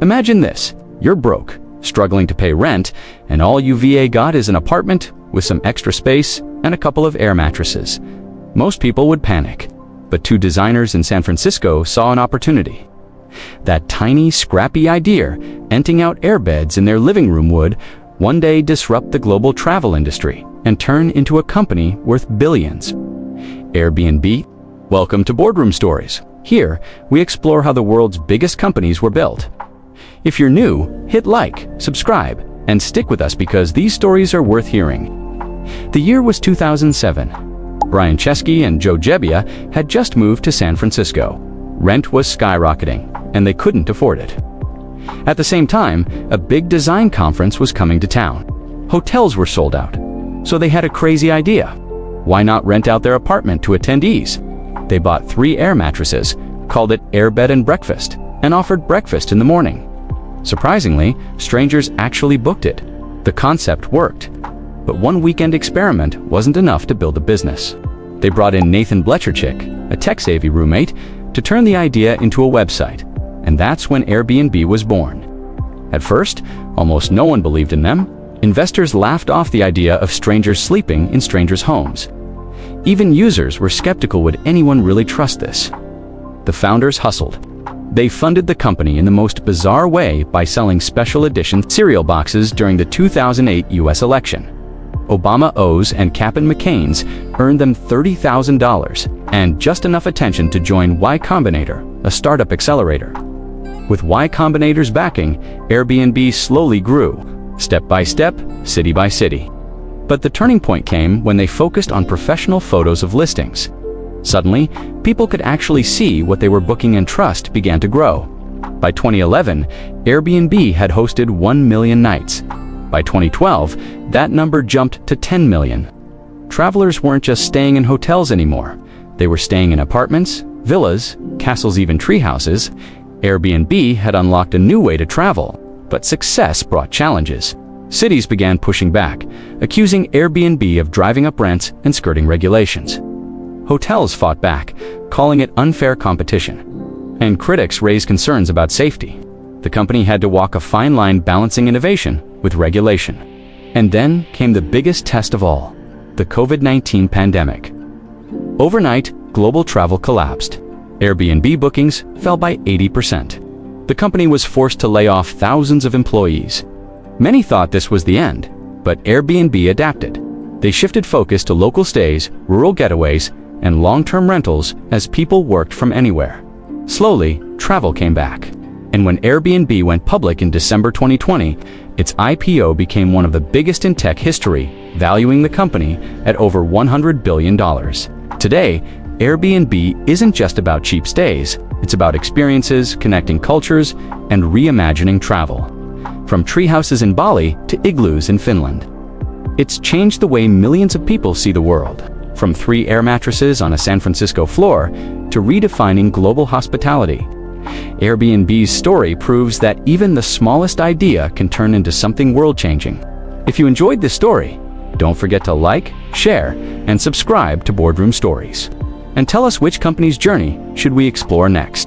Imagine this. You're broke, struggling to pay rent, and all you VA got is an apartment with some extra space and a couple of air mattresses. Most people would panic, but two designers in San Francisco saw an opportunity. That tiny, scrappy idea, renting out airbeds in their living room, would one day disrupt the global travel industry and turn into a company worth billions. Airbnb. Welcome to Boardroom Stories. Here, we explore how the world's biggest companies were built. If you're new, hit like, subscribe, and stick with us because these stories are worth hearing. The year was 2007. Brian Chesky and Joe Gebbia had just moved to San Francisco. Rent was skyrocketing, and they couldn't afford it. At the same time, a big design conference was coming to town. Hotels were sold out, so they had a crazy idea. Why not rent out their apartment to attendees? They bought 3 air mattresses, called it Airbed and Breakfast, and offered breakfast in the morning. Surprisingly, strangers actually booked it. The concept worked. But one weekend experiment wasn't enough to build a business. They brought in Nathan Blecharczyk, a tech-savvy roommate, to turn the idea into a website, and that's when Airbnb was born. At first, almost no one believed in them. Investors laughed off the idea of strangers sleeping in strangers' homes. Even users were skeptical. Would anyone really trust this? The founders hustled. They funded the company in the most bizarre way by selling special edition cereal boxes during the 2008 US election. Obama O's and Captain McCain's earned them $30,000 and just enough attention to join Y Combinator, a startup accelerator. With Y Combinator's backing, Airbnb slowly grew, step by step, city by city. But the turning point came when they focused on professional photos of listings. Suddenly, people could actually see what they were booking, and trust began to grow. By 2011, Airbnb had hosted 1 million nights. By 2012, that number jumped to 10 million. Travelers weren't just staying in hotels anymore. They were staying in apartments, villas, castles, even tree houses. Airbnb had unlocked a new way to travel, but success brought challenges. Cities began pushing back, accusing Airbnb of driving up rents and skirting regulations. Hotels fought back, calling it unfair competition. And critics raised concerns about safety. The company had to walk a fine line balancing innovation with regulation. And then came the biggest test of all, the COVID-19 pandemic. Overnight, global travel collapsed. Airbnb bookings fell by 80%. The company was forced to lay off thousands of employees. Many thought this was the end, but Airbnb adapted. They shifted focus to local stays, rural getaways, and long-term rentals as people worked from anywhere. Slowly, travel came back. And when Airbnb went public in December 2020, its IPO became one of the biggest in tech history, valuing the company at over $100 billion. Today, Airbnb isn't just about cheap stays. It's about experiences, connecting cultures, and reimagining travel. From treehouses in Bali to igloos in Finland. It's changed the way millions of people see the world. From 3 air mattresses on a San Francisco floor to redefining global hospitality. Airbnb's story proves that even the smallest idea can turn into something world-changing. If you enjoyed this story, don't forget to like, share, and subscribe to Boardroom Stories. And tell us which company's journey should we explore next.